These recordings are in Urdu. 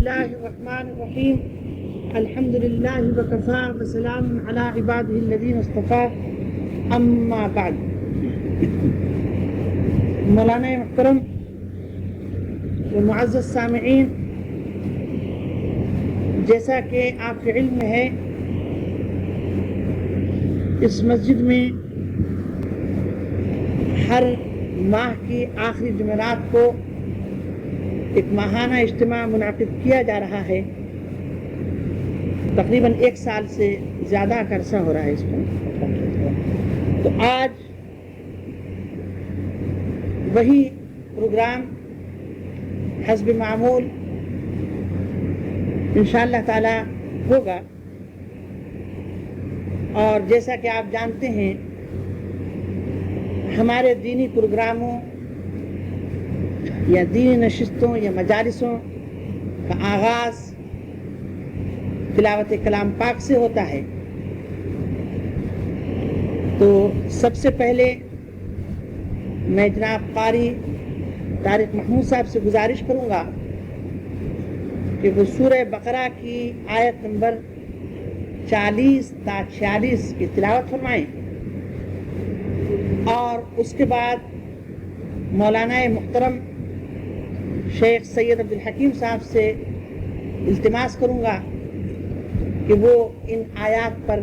الله الرحمن الرحيم الحمد لله وكفى وسلام على عباده الذين اصطفى اما بعد. مولانا محترم و معزز سامعین، جیسا کہ آپ کے علم میں ہے، اس مسجد میں ہر ماہ کی آخری جمعرات کو ایک ماہانہ اجتماع منعقد کیا جا رہا ہے. تقریباً 1 سال سے زیادہ کا عرصہ ہو رہا ہے اس کو. تو آج وہی پروگرام حسب معمول انشاءاللہ تعالی ہوگا. اور جیسا کہ آپ جانتے ہیں، ہمارے دینی پروگراموں یا دینی نشستوں یا مجالسوں کا آغاز تلاوت کلام پاک سے ہوتا ہے. تو سب سے پہلے میں جناب قاری طارق محمود صاحب سے گزارش کروں گا کہ وہ سورہ بقرہ کی آیت نمبر 40 تا 46 کی تلاوت فرمائیں، اور اس کے بعد مولانا محترم شیخ سید عبدالحکیم صاحب سے التماس کروں گا کہ وہ ان آیات پر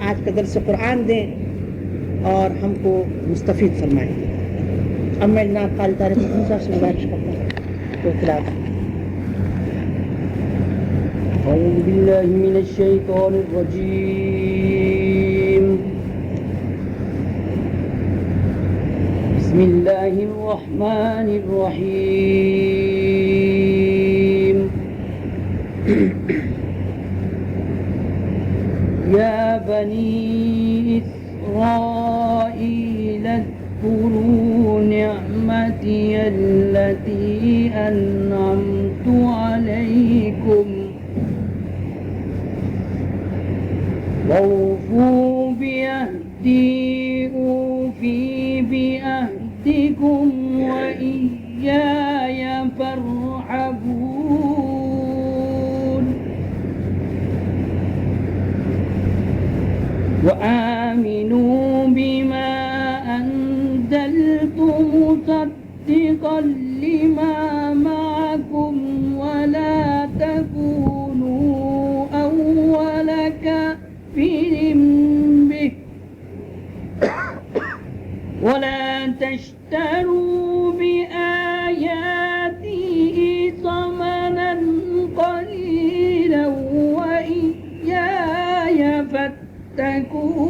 آج کا درس قرآن دیں اور ہم کو مستفید فرمائیں. اب میں جناب قاری طارق محمود صاحب سے گزارش کرتا ہوں تو تلاوت. أعوذ بالله من الشيطان الرجيم. بسم الله الرحمن الرحيم. يا بني إسرائيل اذكروا نعمتي التي أنعمت عليكم وأوفوا بعهدي أوفي بعهدكم وإياي فارحبون. وآمنوا بما أنزلت مصدقا لما معكم ولا تكونوا أول كافر به ولا تشتروا بآياته ثمنا قليلا وإياي فاتقون.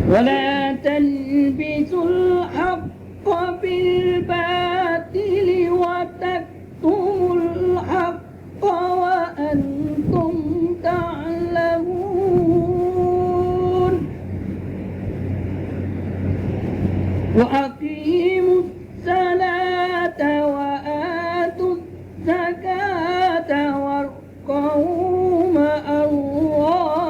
ولا تلبسوا الحق بالباطل وتكتموا الحق وأنتم تعلمون. وأقيموا الصلاة وآتوا الزكاة واركعوا مع الراكعين.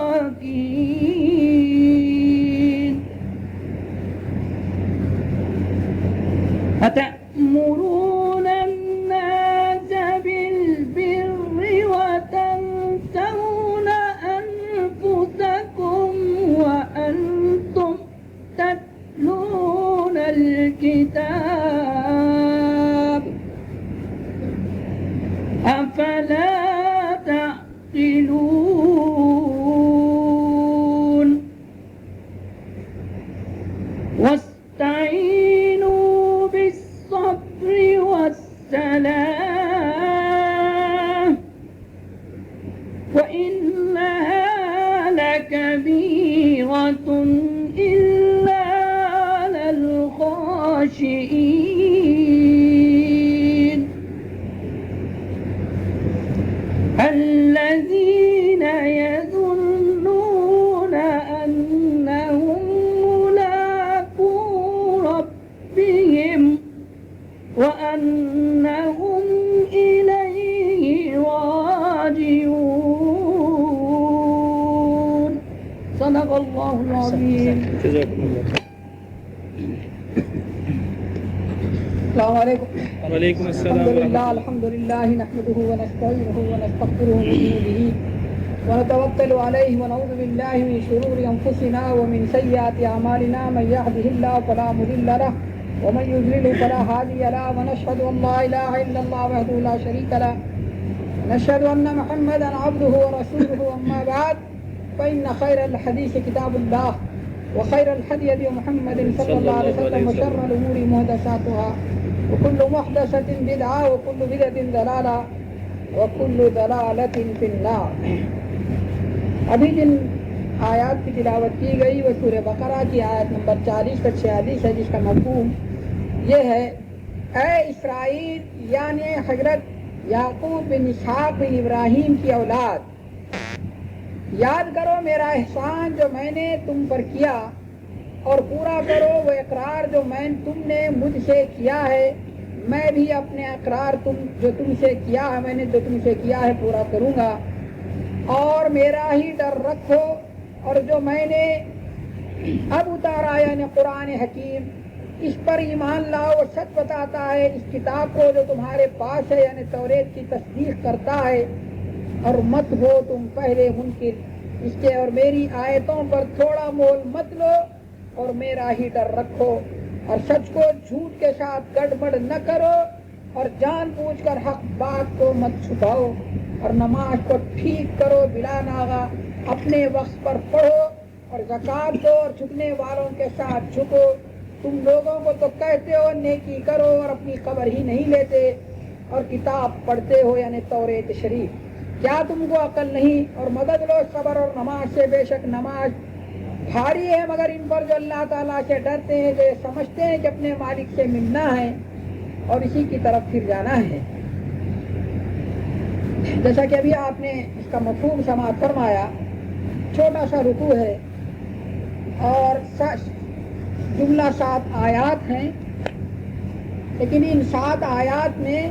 أتأمرون الناس بالبر وتنسون أنفسكم وأنتم تتلون الكتاب أفلا تعقلون. واستعينوا بالصبر والصلاة وإنها لكبيرة إلا على الخاشعين الذين يظنون أنهم ملاقو ربهم وأنهم إليه راجعون. صدق الله العظيم. السلام علیکم. وعلیکم السلام الحمد لله نحمده ونستعينه ونستغفره ونؤمن به ونتوكل عليه ونعوذ بالله من شرور انفسنا ومن سيئات اعمالنا من يهده الله فلا مضل له ومن يضلل فلا هادي له ونشهد ان لا اله الا الله وحده لا شريك له ونشهد ان محمدا عبده ورسوله. اما بعد فان خير الحديث كتاب الله وخير الهدي هدي محمد صلى الله عليه وسلم وشر الامور محدثاتها وكل محدثة بدعة وكل بدعة ضلالة وكل ضلالة في النار. ابھی جن آیات کی تلاوت کی گئی وہ سورہ بقرہ کی آیت نمبر 40 سے 46 ہے، جس کا مفہوم یہ ہے: اے اسرائیل یعنی حضرت یعقوب بن اسحاق بن ابراہیم کی اولاد، یاد کرو میرا احسان جو میں نے تم پر کیا اور پورا کرو وہ اقرار جو تم نے مجھ سے کیا ہے. میں بھی اپنے اقرار جو تم سے کیا ہے، میں نے جو تم سے کیا ہے پورا کروں گا. اور میرا ہی ڈر رکھو، اور جو میں نے اب اتارا یعنی قرآن حکیم، اس پر ایمان لاؤ اور سچ بتاتا ہے. اس کتاب کو جو تمہارے پاس ہے یعنی توریت کی تصدیق کرتا ہے، اور مت ہو تم پہلے منکر اس کے، اور میری آیتوں پر تھوڑا مول مت لو اور میرا ہی ڈر رکھو. اور سچ کو جھوٹ کے ساتھ گڑبڑ نہ کرو، اور جان بوجھ کر حق بات کو مت چھپاؤ. اور نماز کو ٹھیک کرو بلا ناغہ، اپنے وقت پر پڑھو، اور زکوٰۃ دو اور جھکنے والوں کے ساتھ جھکو. تم لوگوں کو تو کہتے ہو نیکی کرو اور اپنی خبر ہی نہیں لیتے، اور کتاب پڑھتے ہو یعنی توریت شریف. کیا تم کو عقل نہیں؟ اور مدد لو صبر اور نماز سے، بے شک نماز بھاری ہے مگر ان پر جو اللہ تعالیٰ سے ڈرتے ہیں، جو سمجھتے ہیں کہ اپنے مالک سے ملنا ہے اور اسی کی طرف پھر جانا ہے. جیسا کہ ابھی آپ نے اس کا مفہوم سماعت فرمایا، چھوٹا سا رکوع ہے اور جملہ 7 آیات ہیں، لیکن ان 7 آیات میں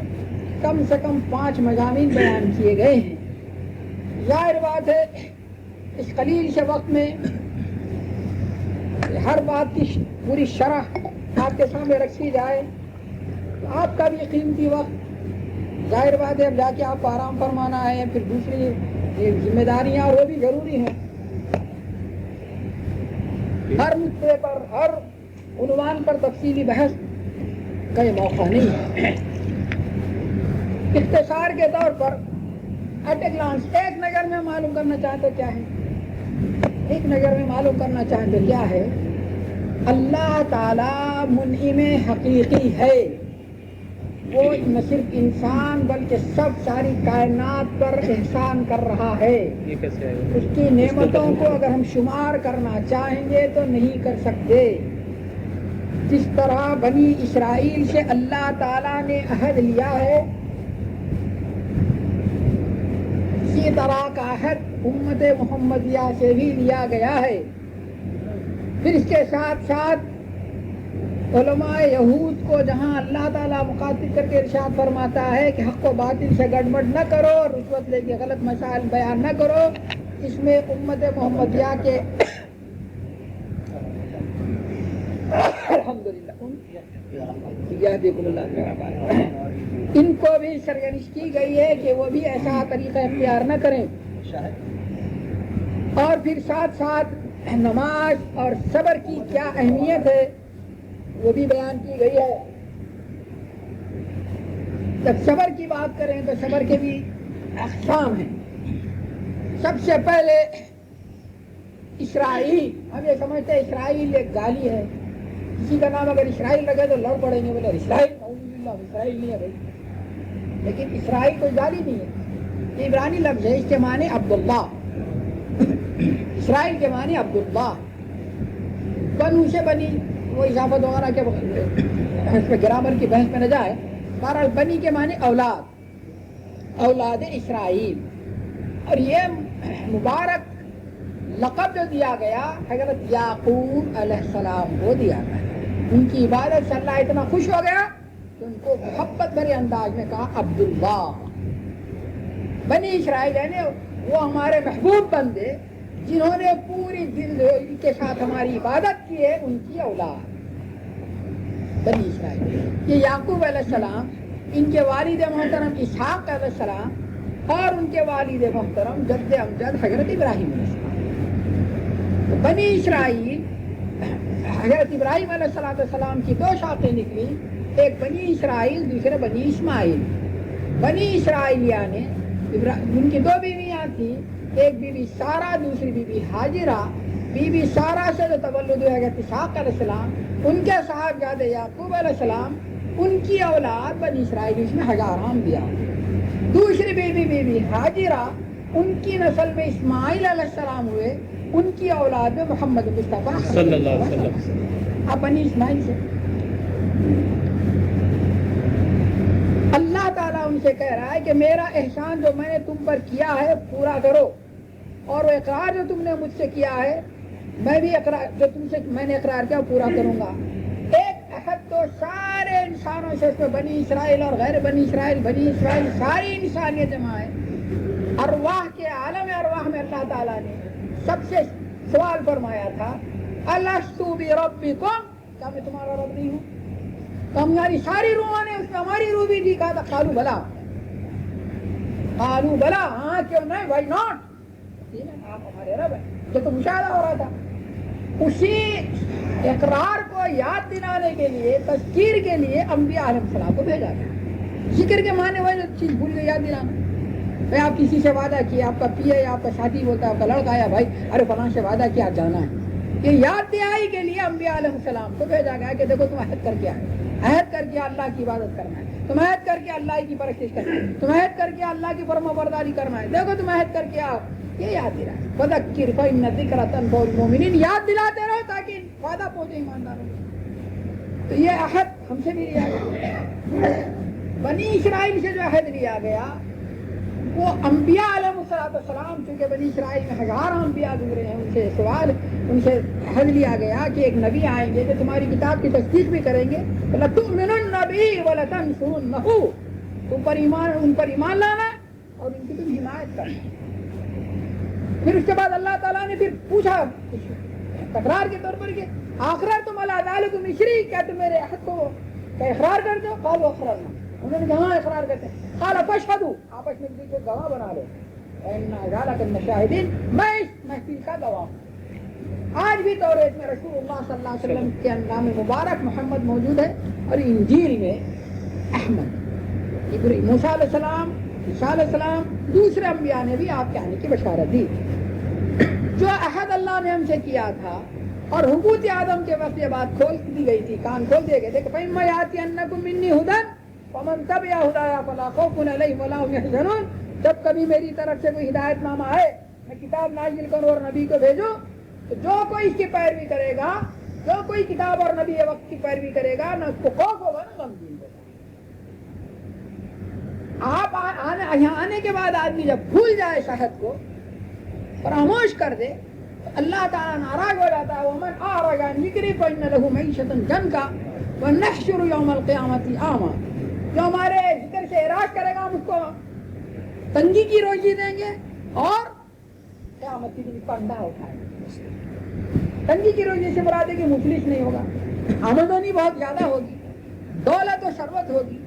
کم سے کم 5 مضامین بیان کیے گئے ہیں. ظاہر بات ہے اس قلیل سے وقت میں ہر بات کی پوری شرح آپ کے سامنے رکھی جائے تو آپ کا بھی قیمتی وقت، ظاہر بات ہے اب جا کے آپ کو آرام فرمانا ہے، پھر دوسری ذمہ داریاں اور وہ بھی ضروری ہیں. ہر نقطے پر ہر عنوان پر تفصیلی بحث کا یہ موقع نہیں ہے. اختصار کے طور پر ایٹ اے گلانس ایک نظر میں معلوم کرنا چاہیں تو کیا ہے؟ ایک نظر میں معلوم کرنا چاہیں تو کیا ہے؟ اللہ تعالیٰ منعم حقیقی ہے. وہ نہ صرف انسان بلکہ سب ساری کائنات پر احسان کر رہا ہے. اس کی نعمتوں کو اگر ہم شمار کرنا چاہیں گے تو نہیں کر سکتے. جس طرح بنی اسرائیل سے اللہ تعالیٰ نے عہد لیا ہے، اسی طرح کا عہد امت محمدیہ سے بھی لیا گیا ہے. پھر اس کے ساتھ ساتھ علماء یہود کو جہاں اللہ تعالیٰ مخاطب کر کے ارشاد فرماتا ہے کہ حق و باطل سے گڑبڑ نہ کرو اور رشوت لے کے غلط مسائل بیان نہ کرو، اس میں امت محمدیہ کے الحمدللہ ان کو بھی سرگنش کی گئی ہے کہ وہ بھی ایسا طریقہ اختیار نہ کریں. اور پھر ساتھ ساتھ نماز اور صبر کی کیا اہمیت ہے وہ بھی بیان کی گئی ہے. جب صبر کی بات کریں تو صبر کے بھی اقسام ہیں. سب سے پہلے اسرائیل، ہم یہ سمجھتے ہیں اسرائیل ایک گالی ہے، کسی کا نام اگر اسرائیل رکھے تو لڑ پڑیں گے، بولے اسرائیل اسرائیل نہیں ہے بھائی. لیکن اسرائیل کوئی گالی نہیں ہے، یہ عبرانی لفظ ہے، اس کے معنی عبداللہ. اسرائیل کے معنی عبداللہ. بنو سے بنی، وہ اضافت وغیرہ کے اس پہ گرامر کی بحث میں نہ جائے. بہرحال بنی کے معنی اولاد، اولاد اسرائیل. اور یہ مبارک لقب جو دیا گیا حضرت یعقوب علیہ السلام کو دیا گیا. ان کی عبادت سے اللہ اتنا خوش ہو گیا کہ ان کو محبت بھرے انداز میں کہا عبداللہ. بنی اسرائیل یعنی وہ ہمارے محبوب بندے جنہوں نے پوری دل کے ساتھ ہماری عبادت کی ہے، ان کی اولاد. بنی اسرائیل. یہ یعقوب علیہ السلام، ان کے والد محترم اسحاق علیہ السلام اور ان کے والد محترم جد امجد حضرت ابراہیم علیہ السلام. بنی اسرائیل حضرت ابراہیم علیہ السلام کی دو شاخیں نکلی، ایک بنی اسرائیل، دوسرے بنی اسماعیل. بنی اسرائیلیہ نے ان کی دو بیویاں تھیں، ایک بی بی سارہ، دوسری بی بی ہاجرہ. بی بی سارہ سے جو تولد ہوئے حضرت اسحاق علیہ السلام، ان کے صاحبزادے یعقوب علیہ السلام، ان کی اولاد بنی اسرائیل، اس میں ہزار انبیاء. دوسری بی بی ہاجرہ، ان کی نسل میں اسماعیل علیہ السلام ہوئے، ان کی اولاد میں محمد مصطفیٰ صلی اللہ علیہ وسلم. اب بنی اسماعیل سے اللہ تعالیٰ ان سے کہہ رہا ہے کہ میرا احسان جو میں نے تم پر کیا ہے پورا کرو، اور وہ اقرار جو تم نے مجھ سے کیا ہے میں بھی اقرار جو تم سے میں نے اقرار کیا پورا کروں گا. ایک عہد تو سارے انسانوں سے، اس میں بنی اسرائیل اور غیر بنی اسرائیل ساری انسانیت جمع ہے. ارواح کے عالم ارواح میں اللہ تعالیٰ نے سب سے سوال فرمایا تھا، الستُ بربکم، کیا میں تمہارا رب نہیں ہوں؟ تو ہماری ساری روحوں نے اس میں ہماری روح بھی دی، کہا تھا قالوا بلا، قالوا بلا، ہاں کیوں نہیں، وائی ناٹ، آپ ہمارے رب ہیں. جو تو مشاہدہ ہو رہا تھا، اسی اقرار کو یاد دلانے کے لیے، تذکیر کے لیے انبیاء علیہ السلام کو بھیجا گیا. ذکر کے معنی وہ چیز بھول گئی، یاد دلانا. بھائی آپ کسی سے وعدہ کیا، آپ کا پی ہے، آپ کا ساتھی بولتا ہے، آپ کا لڑکا آیا، بھائی ارے فلاں سے وعدہ کیا جانا ہے. یہ یاد دہائی کے لیے انبیاء علیہ السلام کو بھیجا گیا کہ دیکھو تم عہد کر کے آئے، عہد کر کے اللہ کی عبادت کرنا ہے، تم عہد کر کے اللہ کی پرستش کرنا ہے، تم عہد کر کے اللہ کی فرما برداری کرنا ہے، دیکھو تم عہد کر کے آؤ. یہ یاد دلا، فذکر فإن الذکرى تنفع المؤمنین، یاد دلاتے رہو تاکہ فائدہ پہنچے ایمانداروں کو. تو یہ عہد ہم سے بھی لیا گیا. بنی اسرائیل سے جو عہد لیا گیا وہ انبیاء علیہ السلام، چونکہ بنی اسرائیل میں ہزاروں انبیاء گزرے ہیں، ان سے عہد لیا گیا کہ ایک نبی آئیں گے جو تمہاری کتاب کی تصدیق بھی کریں گے. لَتُؤْمِنُنَّ بِهِ وَلَتَنْصُرُنَّهُ، ان پر ایمان لانا اور ان کی تم حمایت کرنا. پھر اس کے بعد اللہ تعالیٰ نے پھر پوچھا تکرار کے طور پر کہ اقررتم علی ذلکم مصری، کیا تم میرے عہد کو اقرار کرتے ہو؟ قالوا اقررنا، انہوں نے کہا اقرار کرتے ہیں. قال فاشهدوا، آپس میں ایک دوسرے کو گواہ بنا لو. وإنا ذلك من الشاهدین، میں اس محفل کا گواہ ہوں. آج بھی توریت میں رسول اللہ صلی اللہ علیہ وسلم کے نام مبارک محمد موجود ہے، اور انجیل میں احمد. موسیٰ علیہ السلام، عیسیٰ علیہ السلام، دوسرے انبیاء نے بھی آپ کے آنے کی بشارت دی. جو عہد اللہ نے ہم سے کیا تھا، اور حبوط آدم کے وقت یہ بات کھول دی گئی تھی، کان کھول دیے گئے تھے کہ فَإِمَّا يَأْتِيَنَّكُم مِّنِّي هُدًى فَمَن تَبِعَ هُدَايَ فَلَا خَوْفٌ عَلَيْهِمْ وَلَا هُمْ يَحْزَنُونَ. جب کبھی میری طرف سے کوئی ہدایت نامہ آئے، میں کتاب نازل کروں اور نبی کو بھیجوں، تو جو کوئی اس کی پیروی کرے گا، جو کوئی کتاب اور نبی وقت کی پیروی کرے گا، نہ اس کو خوف ہوگا نہ غمگین ہوگا. آپ یہاں آنے کے بعد آدمی جب بھول جائے شہد کو، فراموش کر دے، تو اللہ تعالیٰ ناراض ہو جاتا ہے. وَمَنْ أَعْرَضَ عَنْ ذِكْرِي فَإِنَّ لَهُ مَعِيشَةً ضَنْكًا وَنَحْشُرُهُ يَوْمَ الْقِيَامَةِ أَعْمَىٰ. جو ہمارے ذکر سے اعراض کرے گا، ہم اس کو تنگی کی روزی دیں گے اور قیامت کے دن اس کو اندھا اٹھائیں گے. تنگی کی روزی سے مراد ہے کہ مفلس نہیں ہوگا، آمدنی بہت زیادہ ہوگی، دولت و ثروت ہوگی،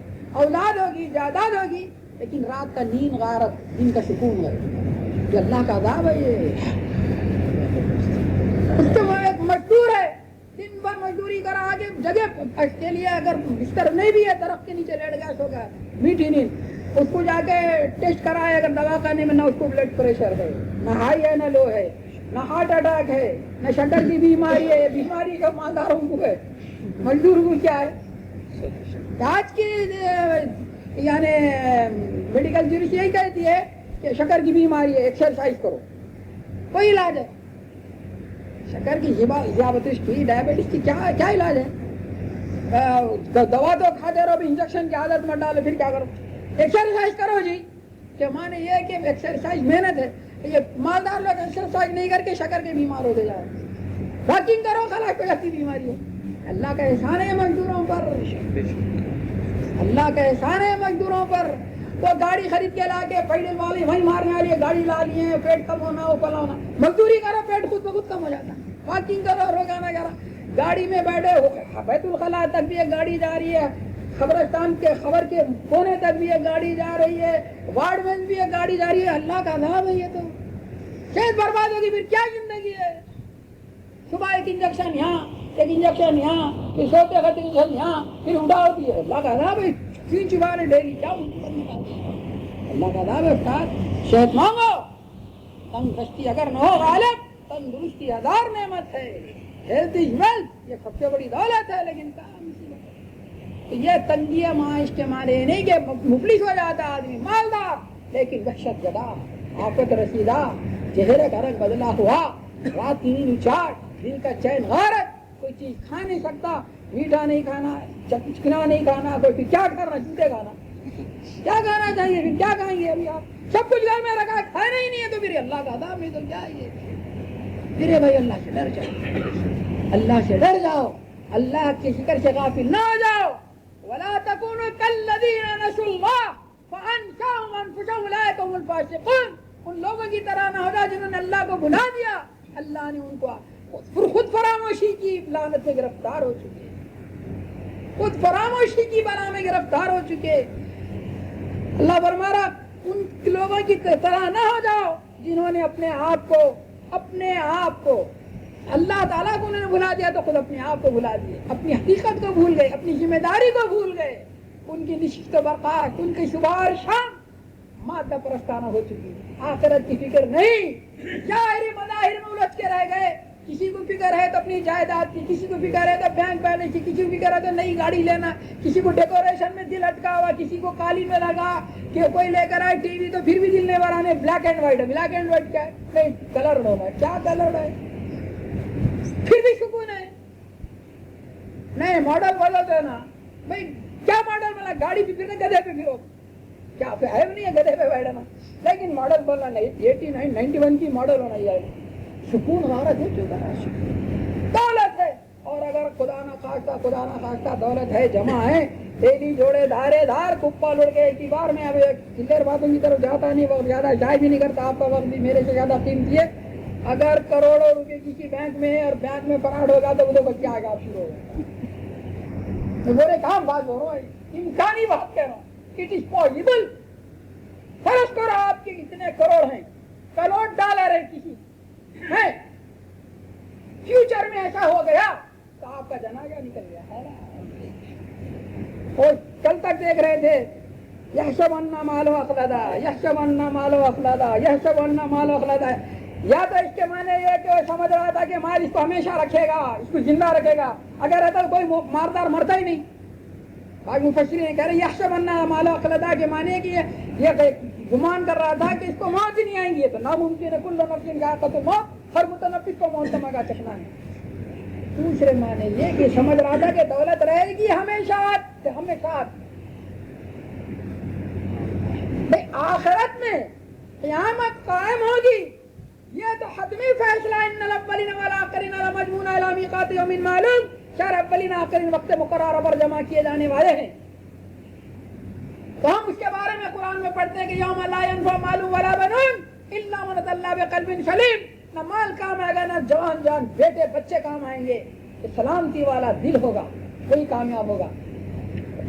اولاد ہوگی، جائیداد ہوگی، لیکن رات کا نیند غارت، دن کا سکون ہے. جو اللہ کا عذاب ہے، یہ اس سے وہ ایک مزدور ہے، دن بھر مزدوری کرا، آگے جگہ اس کے لیے اگر بستر نہیں بھی ہے، درخت کے نیچے لیٹ گیا، سو گیا، میٹھی نیند، اس کو جا کے ٹیسٹ کرائے اگر دوا کرنے میں، نہ اس کو بلڈ پریشر ہے، نہ ہائی ہے، نہ لو ہے، نہ ہارٹ اٹیک ہے، نہ شکر کی بیماری ہے. بیماری کا مالداروں کو ہے، مزدور کو کیا ہے؟ آج کی یعنی میڈیکل جورس یہی کہتی ہے کہ شکر کی بیماری ہے، ایکسرسائز کرو، کوئی علاج ہے؟ شکر کی ذیابطیس کی، ڈائبٹیز کی کیا علاج ہے؟ دوا تو کھاتے رہو، انجیکشن کی عادت مت ڈالو، پھر کیا کرو؟ ایکسرسائز کرو جی. کہ معنی یہ ہے کہ ایکسرسائز محنت ہے. یہ مالدار لوگ ایکسرسائز نہیں کر کے شکر کے بیمار ہوتے جا رہے ہیں. واکنگ کرو، خلاص کوئی ایسی بیماری ہو. اللہ کا احسان ہے مزدوروں پر، اللہ کا احسان ہے مزدوروں پر. وہ گاڑی خرید کے لا کے پیڈل والی وہیں مارنے والی ہے، گاڑی لا لی ہے، پیٹ کم ہونا ہو، پلا ہونا. مزدوری کرو، پیٹ خود بخود کم ہو جاتا ہے. واکنگ کرو روزانہ کرو. گاڑی میں بیٹھے بیت الخلاء تک بھی ایک گاڑی جا رہی ہے, قبرستان کے خبر کے کونے تک بھی ایک گاڑی جا رہی ہے, وارڈ میں بھی ایک گاڑی جا رہی ہے. اللہ کا عذاب ہے یہ تو. صحت برباد ہوگی پھر کیا زندگی ہے. صبح ایک انجیکشن یہاں, ایک انجیکشن یہاں, پھر سوتے وقت انجیکشن یہاں, پھر اٹھا ہوتی ہے. اللہ کا عذاب ہے. 3 بار ڈیلی کیا اللہ کا عذاب ہے. استاد صحت مانگو, تندرستی اگر نہ ہو غالب, تندرستی ہزار نعمت ہے. ہیلتھ از ویلتھ, یہ سب سے بڑی دولت ہے. لیکن تو یہ تنگی معاش کے معنی نہیں کہ مفلس ہو جاتا آدمی مالدار, لیکن وحشت زدہ, آفت رسیدہ, چہرے کا رنگ بدلا ہوا, رات کی نیند اچاٹ, دل کا چین غارت, کوئی چیز کھا نہیں سکتا, میٹھا نہیں کھانا, چکنا نہیں کھانا, کوئی پھر کیا کرنا, جوتے کھانا, کیا کھانا چاہیے, پھر کیا کھائیں گے. ابھی آپ سب کچھ گھر میں رکھا, کھانا ہی نہیں ہے, تو پھر اللہ کا عذاب میں تو کیا ہے. پھر بھائی اللہ سے ڈر جاؤ, اللہ سے ڈر جاؤ, اللہ کے ذکر سے غافل نہ ہو جاؤ. ولا تكونوا كالذين نسوا الله فانساهم انفسهم اولئك هم الفاسقون. ان لوگوں کی طرح نہ ہو جاؤ جنہوں نے اللہ کو بھلا دیا, اللہ نے ان کو خود فراموشی کی لعنت میں گرفتار ہو چکے, خود فراموشی کی بلا میں گرفتار ہو چکے. اللہ فرما رہا ان لوگوں کی طرح نہ ہو جاؤ جنہوں نے اپنے آپ کو اللہ تعالیٰ کو انہوں نے بھلا دیا, تو خود اپنے آپ کو بھلا دیے, اپنی حقیقت کو بھول گئے, اپنی ذمہ داری کو بھول گئے. ان کی نشست و برخاست, ان کی صبح اور شام مادہ پرستانہ ہو چکی, آخرت کی فکر نہیں. ظاہری مظاہر میں الجھ کے رہ گئے. کسی کو فکر ہے تو اپنی جائیداد کی, کسی کو فکر ہے تو بینک بیلنس کی, کسی کو فکر ہے تو نئی گاڑی لینا, کسی کو ڈیکوریشن میں دل اٹکا ہوا, کسی کو قالین میں لگا کہ کوئی لے کر آئے ٹی وی تو پھر بھی دل نہیں بھرانے. بلیک اینڈ وائٹ ہے, بلیک اینڈ وائٹ کیا ہے, نہیں کلر ہونا ہے, کیا کلر ہے, پھر بھی سکون ہے. نہیں ماڈل بدل دینا بھائی, کیا ماڈل بنا, گاڑی پہ پھرنے گدھے پہ پھرو, کیا ہے نہیں ہے گدھے پہ بیٹھنا, لیکن ماڈل بولنا نہیں, 89 91 کی ماڈل ہونا چاہیے. سکون غارت ہو چکا ہے, دولت ہے. اور اگر خدا نہ خواستہ دولت ہے, جمع ہے, تیلی جوڑے دھارے دھار, کپا لڑ کے ایک ہی بار میں. اب کلیر باتوں کی طرف جاتا نہیں, وقت زیادہ ضائع بھی نہیں کرتا, آپ کا وقت بھی میرے سے زیادہ قیمتی ہے. اگر کروڑوں روپے کسی بینک میں ہے اور بینک میں فراڈ ہوگا تو وہ تو کیا آگے آپ شروع ہوگا. میرے کام بات ہو رہا ہے, امکانی بات کہہ رہا ہوں. It is possible. فرض کرو آپ کے کتنے کروڑ ہیں, کروڑ ڈالر ہے کسی ہے, فیوچر میں ایسا ہو گیا تو آپ کا جنازہ نکل گیا ہے. اور کل تک دیکھ رہے تھے یحسبن مالہ اخلدا, یحسبن مالہ اخلدا, یحسبن مالہ اخلدا. یا تو اس کے معنی یہ کہ وہ سمجھ رہا تھا کہ مال اس کو ہمیشہ رکھے گا, اس کو زندہ رکھے گا, اگر رہتا تو کوئی ماردار مرتا ہی نہیں. بعض مفسرین کہہ رہے یحسبن مالہ اخلدا کے معنی کہ یہ گمان کر رہا تھا کہ اس کو موت ہی نہیں آئیں گی, تو ناممکن ہے, کل نفس ذائقۃ الموت, ہر متنفس کو موت کا چکھنا ہے. دوسرے معنی یہ کہ سمجھ رہا تھا کہ دولت رہے گی ہمیشہ ہمیشہ. آخرت میں قیامت قائم ہوگی, یہ تو حتمی فیصلہ. ان الاولین والآخرین لمجموعون الی میقات یوم معلوم. چار اولین آخرین وقت مقررہ پر جمع کیے جانے والے ہیں. تو ہم اس کے بارے میں قرآن میں پڑھتے ہیں کہ یوم لا ینفع مال ولا بنون الا من اتى الله بقلب سلیم. نہ مال کام آئے گا, نہ جوان بیٹے بچے کام آئیں گے. سلامتی والا دل ہوگا وہی کامیاب ہوگا.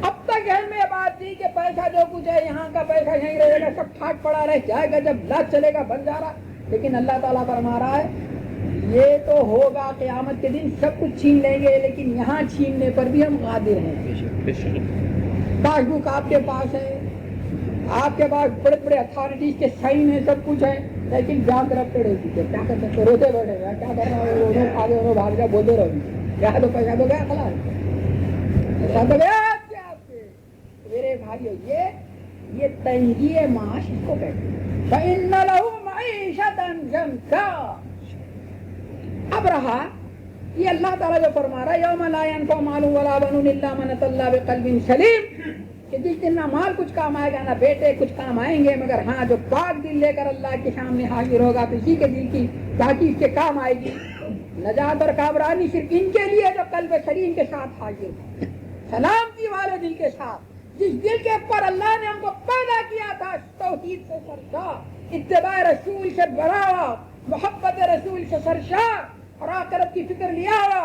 اب تک ذہن میں یہ بات تھی کہ پیسہ جو کچھ ہے یہاں کا پیسہ یہیں رہے گا, سب ٹھاٹ پڑا رہ جائے گا, جب لاکھ چلے گا بن جا رہا. لیکن اللہ تعالیٰ فرما رہا ہے یہ تو ہوگا قیامت کے دن, سب کچھ چھین لیں گے, لیکن یہاں چھیننے پر بھی ہم قادر ہیں. پاس بک آپ کے پاس ہے, آپ کے پاس بڑے بڑے اتھارٹیز کے سائن ہیں, سب کچھ ہے, لیکن بیان کرپٹیڈ ہو چکے. کیا کر سکتے, روتے بیٹھے گا, کیا کرنا ہے, انہوں آگے انہوں بھاگ جا بولتے رہو, کیا تو پیسہ تو گیا خلاص, پیسہ تو گیا آپ کے. میرے بھائیو یہ تنگی معاش اس کو کہتے ہیں. فَإِنَّ لَهُ مَعِيشَةً ضَنْكًا. اب رہا یہ اللہ تعالیٰ جو فرما رہا ہے یوم لا ينفع مال ولا بنون الا من اتى الله بقلب سلیم, کہ جس دن نہ مال کچھ کام آئے گا, نہ بیٹے کچھ کام آئیں گے, مگر ہاں جو پاک دل لے کر اللہ کے سامنے حاضر ہوگا تو اسی کے دل کی تاکہ اس کے کام آئے گی. نجات اور کامرانی صرف ان کے لیے جو قلب سلیم کے ساتھ حاضر ہو, سلامتی والے دل کے ساتھ, جس دل کے اوپر اللہ نے ہم کو پیدا کیا تھا توحید سے سرشار, اتباع رسول سے بڑھاوا, محبت رسول سے سرشار, اور آخرت کی فکر لیا ہوا,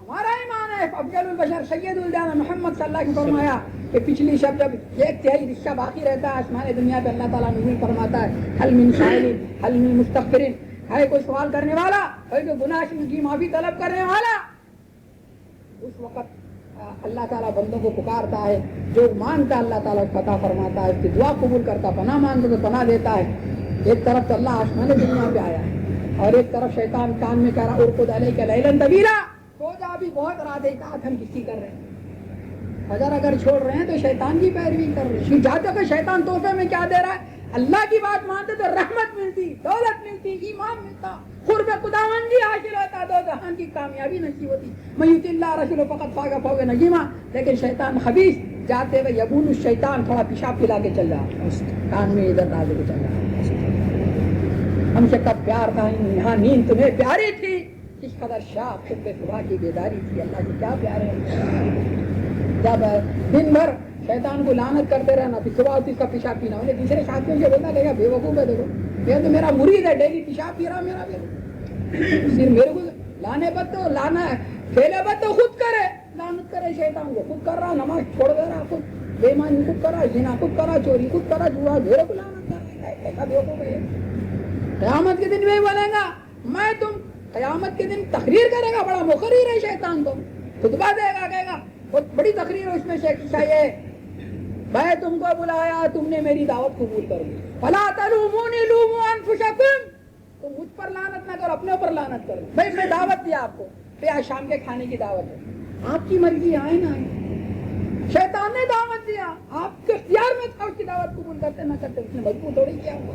ہمارا ایمان ہے افضل البشر سید الجان محمد صلی اللہ علیہ وسلم فرمایا کہ پچھلی شب جب 1/3 حصہ باقی رہتا ہے آسمان دنیا پہ اللہ تعالیٰ نزول فرماتا ہے حل من سائل حل من مستغفر، ہے کوئی سوال کرنے والا، ہے کوئی گناہ کی معافی طلب کرنے والا. اس وقت اللہ تعالیٰ بندوں کو پکارتا ہے، جو مانگتا اللہ تعالیٰ فتح فرماتا ہے، اس کی دعا قبول کرتا، پناہ مانگتا تو پناہ دیتا ہے. ایک طرف تو اللہ آسمان دنیا پہ آیا ہے اور ایک طرف شیطان کان میں کہہ رہا ارقد علیک لیلا طویلا، سو جا بھی بہت رات ہے، اطاعت ہم کس کی کر رہے ہیں؟ فجر اگر چھوڑ رہے ہیں تو شیطان کی پیروی کر رہے ہیں. جاتے کہ شیطان تحفے میں کیا دے رہا ہے؟ اللہ کی بات مانتے تو رحمت ملتی، دولت ملتی، ایمان ملتا، قرب خداوندی حاصل ہوتا، دو جہان کی کامیابی نصیب ہوتی. من یطع اللہ رسول فقط فاز فوزا عظیما. لیکن شیطان خبیث جاتے ہوئے یبول الشیطان، تھوڑا پیشاب پلا کے چل رہا، کان میں ادھر ڈال کے چل رہا. ہم سے کب پیار تھا، یہاں نیند تمہیں پیاری تھی، کس قدر شاخ خود پہ صبح کی بیداری تھی. اللہ کے کیا پیارے ہیں. جب دن بھر شیطان کو لعنت کرتے رہنا، پھر صبح اس کا پیشاب پینا. انہیں دوسرے ساتھیوں سے بولنا کہ بے وقوف ہے، دیکھو یہ تو میرا مرید ہے، ڈیلی پیشاب پی رہا میرا، صرف میرے کو لانے پر تو لانا ہے، پھیلے پر تو خود کرے، لعنت کرے شیطان کو. خود کر رہا، نماز چھوڑ دے رہا، خود بے ایمانی خود کر رہا، زنا خود کر رہا، چوری خود کر رہا، جوا میرے کو لعنت کر رہا ہے. ایسا بے وقوف ہے. قیامت کے دن میں بولے گا میں تم، قیامت کے دن تقریر کرے گا، بڑا مقرر ہے شیطان، تو خطبہ دے گا، کہے گا بہت بڑی تقریر ہے، اس میں سے چاہیے میں تم کو بلایا، تم نے میری دعوت قبول کر لی. فلا تلومونی لوموا انفسکم، تم مجھ پر لعنت نہ کرو، اپنے اوپر لعنت کرو. بھائی میں دعوت دیا آپ کو، پھر شام کے کھانے کی دعوت ہے، آپ کی مرضی آئے نہ آئے. شیطان نے دعوت دیا، آپ کے اختیار میں تھا، اس کی دعوت قبول کرتے نہ کرتے، اس نے مجبور تھوڑی کیا ہوا.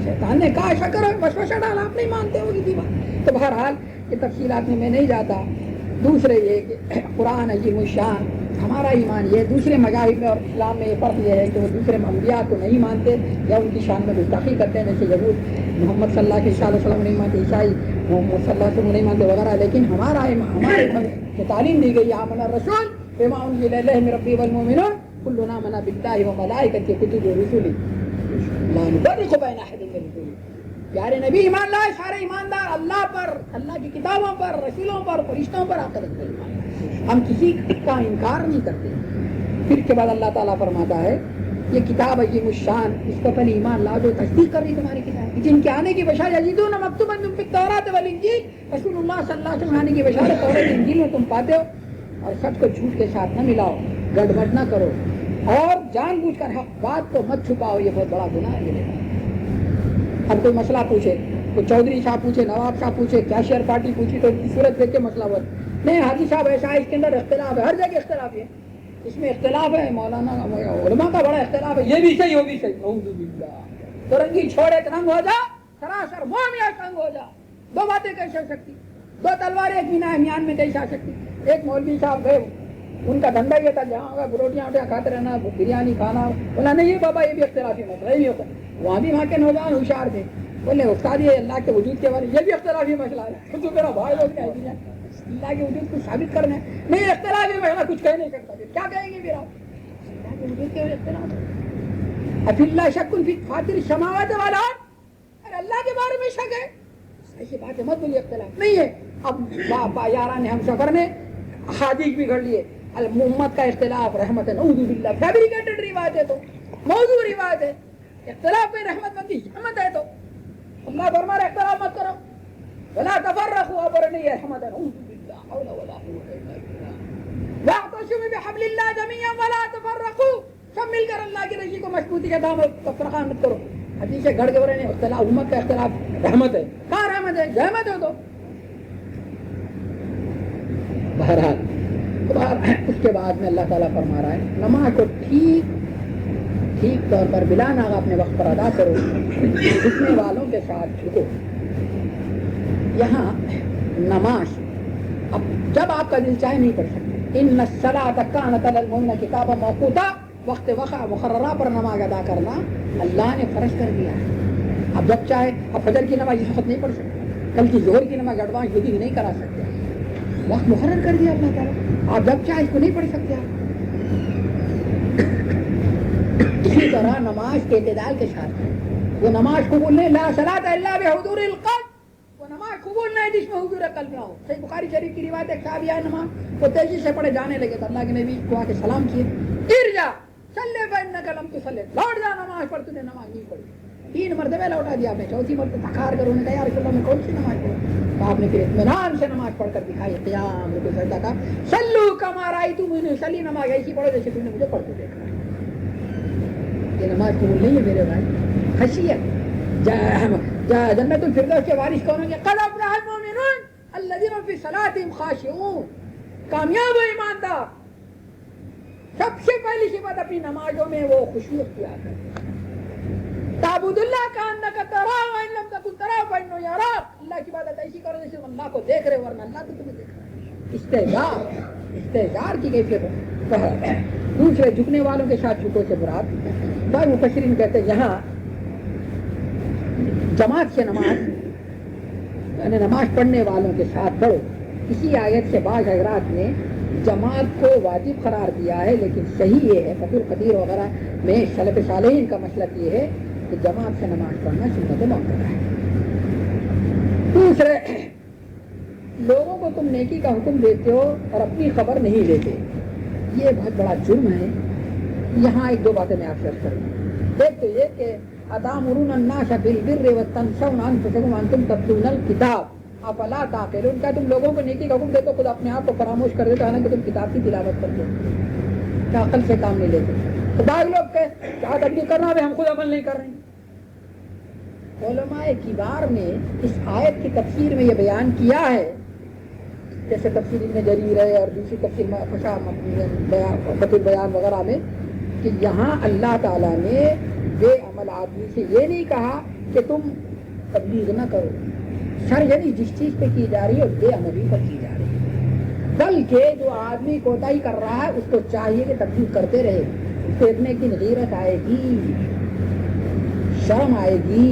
شیطان نے کہا ایسا کرو، وسوسہ ڈالا، آپ نہیں مانتے ہو کسی بات. تو بہرحال یہ تفصیلات میں نہیں جاتا. دوسرے یہ کہ قرآن عظیم الشان، ہمارا ایمان یہ، دوسرے مذاہب میں اور اسلام میں یہ فرق یہ ہے کہ وہ دوسرے انبیاء کو نہیں مانتے یا ان کی شان میں گستاخی کرتے ہیں، جیسے یہود محمد صلی اللہ علیہ وسلم نہیں مانتے، عیسائی محمد صلی اللہ علیہ وسلم نہیں مانتے وغیرہ. لیکن ہمارے جو تعلیم دی گئی آمن الرسول بما انزل الیہ من ربہ والمؤمنون کلنا آمن باللہ وملائکتہ وکتبہ ورسلہ لا نفرق بین احد من رسلہ. پیارے نبی ایمان لائے، سارے ایماندار اللہ پر، اللہ کی کتابوں پر، رسولوں پر، فرشتوں پر آخرت پر ایمان لائے. ہم کسی کا انکار نہیں کرتے. پھر کے بعد اللہ تعالیٰ فرماتا ہے یہ کتاب عظیم الشان، اس کو پہلے ایمان لاؤ جو تصدیق کر رہی تمہاری کتاب، جن کے آنے کی بشارت یجدون مکتوبا فی التوراۃ والانجیل، رسول اللہ صلی اللہ علیہ وسلم آنے کی بشارت تورات انجیل میں تم پاتے ہو. اور سچ کو جھوٹ کے ساتھ نہ ملاؤ، گڑبڑ نہ کرو، اور جان بوجھ کر حق بات کو مت چھپاؤ، یہ بہت بڑا گناہ ہے. اب کوئی مسئلہ پوچھے، کوئی چودھری صاحب پوچھے، نواب صاحب پوچھے، کیشیئر پارٹی پوچھی، تو اس کی صورت دیکھ کے مسئلہ ہوا نہیں حاجی صاحب ایسا ہے، اس کے اندر اختلاف ہے، ہر جگہ اختلاف ہے، اس میں اختلاف ہے، مولانا علماء کا بڑا اختلاف ہے، یہ بھی صحیح وہ بھی صحیح. اعوذ باللہ. تو رنگی چھوڑے تنگ ہو جا، سراسر موم یا تنگ ہو جا. دو باتیں کیسے ہو سکتی؟ دو تلواریں ایک میان میں کیسے آ سکتی؟ ایک مولوی صاحب گئے، ان کا دھندا یہ تھا جہاں روٹیاں ووٹیاں کھاتے رہنا، بریانی کھانا، بولا نہیں بابا یہ بھی اختلافی مسئلہ، یہ بھی ہوتا ہے. وہاں بھی وہاں کے نوجوان ہوشیار تھے، بولے استاد یہ اللہ کے وجود کے بارے یہ بھی اختلافی مسئلہ ہے. تو میرا بھائی لوگ کیا اللہ کے وجود کو ثابت کرنا ہے، نہیں اختلافی مسئلہ کچھ کہہ نہیں سکتا، کیا کہیں گے پھر آپ؟ اللہ کے وجود کے اختلاف ہے. افی اللہ شک فی فاطر السماوات والارض، ارے اللہ کے بارے میں شک ہے، ایسی بات ہے، مت بولیے اختلاف نہیں ہے. اب یاران ہم سفر میں حادیث بھی گھڑ لیے، امت کا اختلاف رحمت ہے، نعوذ باللہ، فیبریکیٹڈ روایت ہے، تو موضوع روایت ہے. اختلاف میں رحمت بندی رحمت ہے، تو اللہ فرما رہا اختلاف مت کرو، ولا تفرقوا، اور نہیں رحمت ہے، نعوذ باللہ، حول ولا قوت الا باللہ، واعتصموا بحبل اللہ جميعا ولا تفرقوا، سب مل کر اللہ کی رضی کو مضبوطی کا دامن فرقہ مت کرو. حدیث گھڑ کے بولے نہیں اختلاف، امت کا اختلاف رحمت ہے، کہاں رحمت ہے؟ جہمت ہے. تو بہرحال اس کے بعد میں اللہ تعالیٰ فرما رہا ہے نماز کو ٹھیک طور پر بلا ناغہ اپنے وقت پر ادا کرو، جھکنے والوں کے ساتھ جھکو. یہاں نماز اب جب آپ کا دل چاہے نہیں پڑھ سکتے. ان الصلاۃ کانت علی المؤمنین کتابا موقوتا، وقت مقررہ پر نماز ادا کرنا اللہ نے فرض کر دیا ہے. اب جب چاہے اب فجر کی نماز اس وقت نہیں پڑھ سکتے، کل کی ظہر کی نماز ایڈوانس جدید نہیں کرا سکتے، وقت مقرر کر دیا اللہ تعالیٰ، آپ جب چاہے اس کو نہیں پڑھ سکتے. آپ اسی طرح نماز کے اعتدال کے ساتھ وہ نماز کو بولنے لا صلاۃ الا بحضور القلب، وہ نماز قبول نہیں جس میں حضور قلب نہ ہو. صحیح بخاری شریف کی روایت ایک صحابی آئے نماز وہ تیزی سے پڑھے جانے لگے تو اللہ کے نبی کو آ کے سلام کیے, ارجع صلی فإنک لم تصلی, لوٹ جا نماز پڑھ, تو نے نماز نہیں پڑھی. 3 مرتبہ لوٹا دیا. میں چوتھی مرتبہ تکرار کروں نے کہا یا رسول اللہ میں کون سی نماز پڑھوں؟ تو آپ نے پھر اطمینان سے نماز پڑھ کر دکھائی, قیام رکوع سجدہ کا. صلو کما رأیتمونی اصلی, نماز ایسی پڑھو جیسے تم نے مجھے پڑھتے دیکھا. یہ نماز قبول نہیں ہے میرے بھائی. خشیت جنت الفردوس کے وارث کون ہوں گے؟ قد افلح المؤمنون الذین فی صلاتہم خاشعون. کامیاب و ایماندار سب سے پہلی صفت اپنی نمازوں میں وہ خشوع اختیار کرتے ہیں. تعبد اللہ کأنک تراہ وإن لم تکن تراہ فإنہ یراک. اللہ کی عبادت ایسی کرو جیسے تم اللہ کو دیکھ رہے ہو ورنہ اللہ تو تمہیں دیکھ رہا ہے. استحضار کی کیفیت ہے. دوسرے جھکنے والوں کے ساتھ جھکو سے مراد بعض مفسرین کہتے ہیں یہاں جماعت سے نماز یعنی نماز پڑھنے والوں کے ساتھ پڑھو. اسی آیت سے بعض حضرات نے جماعت کو واجب قرار دیا ہے, لیکن صحیح یہ ہے فتح القدیر وغیرہ میں سلف صالحین کا مسلک یہ ہے کہ جماعت سے نماز پڑھنا سنت مؤکدہ ہے. دوسرے لوگوں کو تم نیکی کا حکم دیتے ہو اور اپنی خبر نہیں لیتے, یہ بہت بڑا جرم ہے. یہاں 1-2 باتیں میں آپ سے عرض کروں. ایک تو یہ کہ اتامرون الناس بالبر وتنسون انفسکم وانتم تتلون الکتاب افلا تعقلون. کیا تم لوگوں کو نیکی کا حکم دیتے ہو خود اپنے آپ کو فراموش کر دیتے ہو حالانکہ تم کتاب کی تلاوت کرتے ہو؟ کیا عقل سے کام نہیں لیتے؟ تو بعض لوگ کہ کیا تبلیغ کرنا ہے ہم خود عمل نہیں کر رہے ہیں. علماء کبار نے اس آیت کی تفسیر میں یہ بیان کیا ہے, جیسے تفسیر ابن جریر ہے اور دوسری تفسیر فتح البیان وغیرہ میں, کہ یہاں اللہ تعالیٰ نے بے عمل آدمی سے یہ نہیں کہا کہ تم تبلیغ نہ کرو. شر یعنی جس چیز پہ کی جا رہی ہے بے عملی پر کی جا رہی ہے, بلکہ جو آدمی کوتاہی کر رہا ہے اس کو چاہیے کہ تبلیغ کرتے رہے. اس کو ایک دن غیرت آئے گی, شرم آئے گی,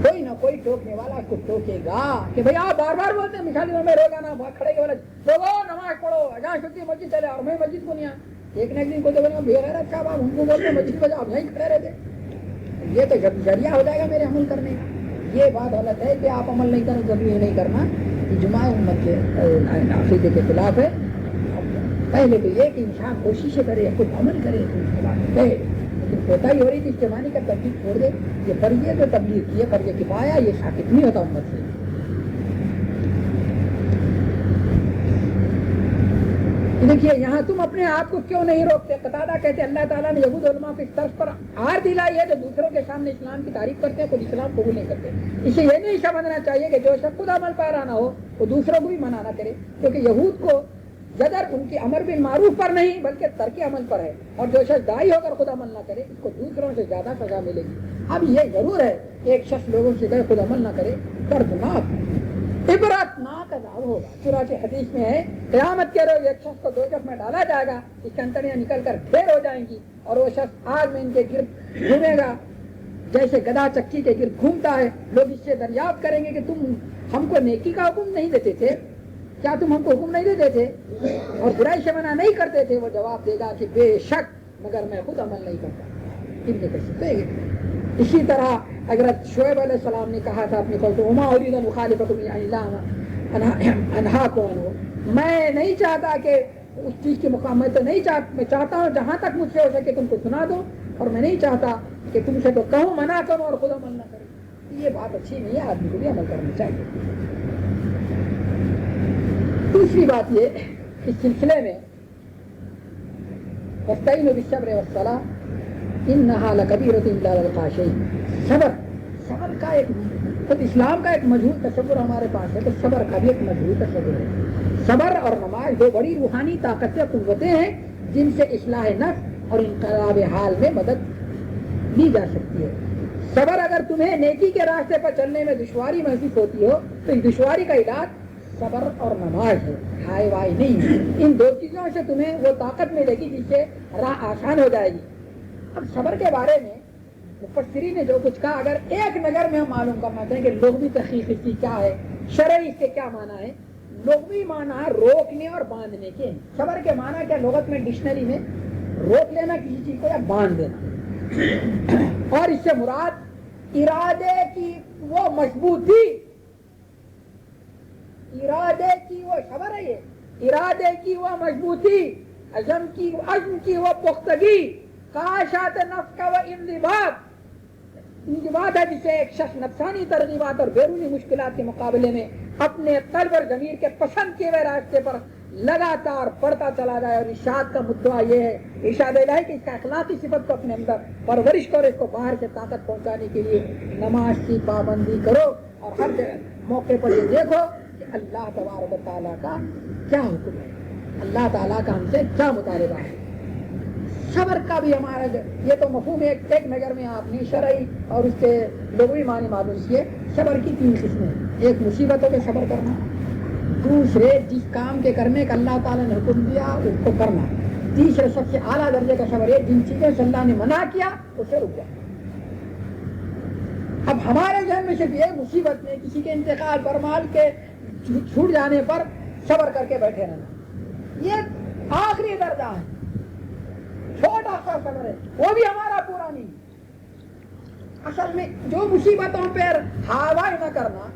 کوئی نہ کوئی ٹوکنے والا اس کو ٹوکے گا کہ بھئی آپ بار بار بولتے ہیں مثالی میں روزانہ بہت کھڑے کے لوگوں نماز پڑھو جہاں چھٹی مسجد چلے اور میں مسجد کو نہیں آیا. ایک نہ ایک دن کو تو بولے بے غیرت صاحب آپ ہم کو بولتے ہیں مسجد بجا آپ یہیں کھڑے رہتے. یہ تو ذریعہ ہو جائے گا میرے عمل کرنے کا. یہ بات غلط ہے کہ آپ عمل نہیں کریں ضروری نہیں کرنا, اجماع امت کے عقیدے کے خلاف ہے. پہلے تو یہ کہ انسان کوشش کرے خود عمل کرے لیکن کوتاہی ہو رہی تھی اجتماعی کا تبلیغ چھوڑ دے. یہ فرض جو تبلیغ کی ہے فرض کفایہ یہ ثابت نہیں ہوتا امت سے. دیکھیے یہاں تم اپنے آپ کو کیوں نہیں روکتے؟ قتادہ کہتے اللہ تعالیٰ نے یہود علماء کو اس طرف پر آر دلائی ہے جو دوسروں کے سامنے اسلام کی تعریف کرتے ہیں خود اسلام قبول نہیں کرتے. اسے یہ نہیں سمجھنا چاہیے کہ جو شخص خود عمل پیرا نہ ہو وہ دوسروں کو بھی منع نہ کرے, کیونکہ یہود کو زجر ان کی امر بالمعروف پر نہیں بلکہ ترک عمل پر ہے, اور جو شخص داعی ہو کر خود عمل نہ کرے اس کو دوسروں سے زیادہ سزا ملے گی. اب یہ ضرور ہے کہ ایک شخص لوگوں سے خود عمل نہ کرے, دردناک عبرتناک عذاب ہوگا. چنانچہ حدیث میں ہے قیامت کے روز ایک شخص کو دوزخ میں ڈالا جائے گا, اس کی انتڑیاں نکل کر ڈھیر ہو جائیں گی اور وہ شخص آگ میں ان کے گرد گھومے گا جیسے گدھا چکی کے گرد گھومتا ہے. لوگ اس سے دریافت کریں گے کہ تم ہم کو نیکی کا حکم نہیں دیتے تھے, کیا تم ہم کو حکم نہیں دیتے تھے اور برائی سے منع نہیں کرتے تھے؟ وہ جواب دے گا کہ بے شک مگر میں خود عمل نہیں کرتا. ابن کثیر. اسی طرح حضرت شعیب علیہ السلام نے کہا تھا اپنی قوم کو وما اريد ان اخالفكم الى انهاكم عنه, میں نہیں چاہتا کہ اس چیز کے مقام میں تو نہیں میں چاہتا ہوں جہاں تک مجھ سے ہو سکے تم کو سنا دو, اور میں نہیں چاہتا کہ تم سے تو کہوں منع کرو اور خود عمل نہ کرو. یہ بات اچھی نہیں ہے, آدمی کو بھی عمل کرنا چاہیے. دوسری بات یہ اس سلسلے میں واستعینوا بالصبر والصلاۃ انہا لکبیرۃ الا علی الخاشعین. صبر کا ایک خود اسلام کا ایک مجہول تصور ہمارے پاس ہے, تو صبر کا بھی ایک مجہول تصور ہے. صبر اور نماز 2 بڑی روحانی طاقتیں قوتیں ہیں جن سے اصلاح نفس اور انقلاب حال میں مدد لی جا سکتی ہے. صبر اگر تمہیں نیکی کے راستے پر چلنے میں دشواری محسوس ہوتی ہو تو اس دشواری کا علاج صبر اور نماز ہے, ہائے وائی نہیں. ان 2 چیزوں سے تمہیں وہ طاقت ملے گی جس سے راہ آسان ہو جائے گی. اب صبر کے بارے میں مفسرین نے جو کچھ کہا اگر ایک نظر میں ہم معلوم کرنا چاہیں کہ لغوی تحقیق اس کی کیا ہے, شرعی اس کے کیا معنی ہے. لغوی معنی روکنے اور باندھنے کے. صبر کے معنی کیا لغت میں ڈکشنری میں روک لینا کسی چیز کو یا باندھ دینا, اور اس سے مراد ارادے کی وہ مضبوطی ارادے کی وہ صبر ہے، یہ ارادے کی وہ مضبوطی، عزم کی وہ پختگی، کاشات نفس کا وہ انضباط ہے جسے ایک شخص نفسانی ترغیبات اور بیرونی مشکلات کے مقابلے میں اپنے قلب اور ضمیر کے پسند کیے ہوئے راستے پر لگاتار پڑھتا چلا جائے. اور ارشاد کا مدعا یہ ہے، ارشاد الہی کہ اس کا اخلاقی صفت کو اپنے اندر پرورش کرو، اس کو باہر سے طاقت پہنچانے کے لیے نماز کی پابندی کرو، اور ہر موقع پر یہ دیکھو کہ اللہ تبارک و تعالیٰ کا کیا حکم ہے، اللہ تعالیٰ کا ہم سے کیا مطالبہ ہے. صبر کا بھی ہمارا یہ تو مفہوم ایک نظر میں آپ نے شرعی اور اس کے لغوی معنی معلوم کیے. صبر کی 3 قسمیں، ایک مصیبتوں پہ صبر کرنا، دوسرے جس کام کے کرنے کا اللہ تعالیٰ نے حکم دیا اس کو کرنا، تیسرے سب سے اعلیٰ درجے کا صبر ہے جن چیزیں سے اللہ نے منع کیا اس سے رک جائے. اب ہمارے ذہن میں صرف یہ مصیبت میں کسی کے انتقال پر، مال کے چھوٹ جانے پر صبر کر کے بیٹھے رہنا، یہ آخری درجہ ہے، چھوٹا سا صبر ہے، وہ بھی ہمارا پورا نہیں. اصل میں جو مصیبتوں پر ہاوائی نہ کرنا،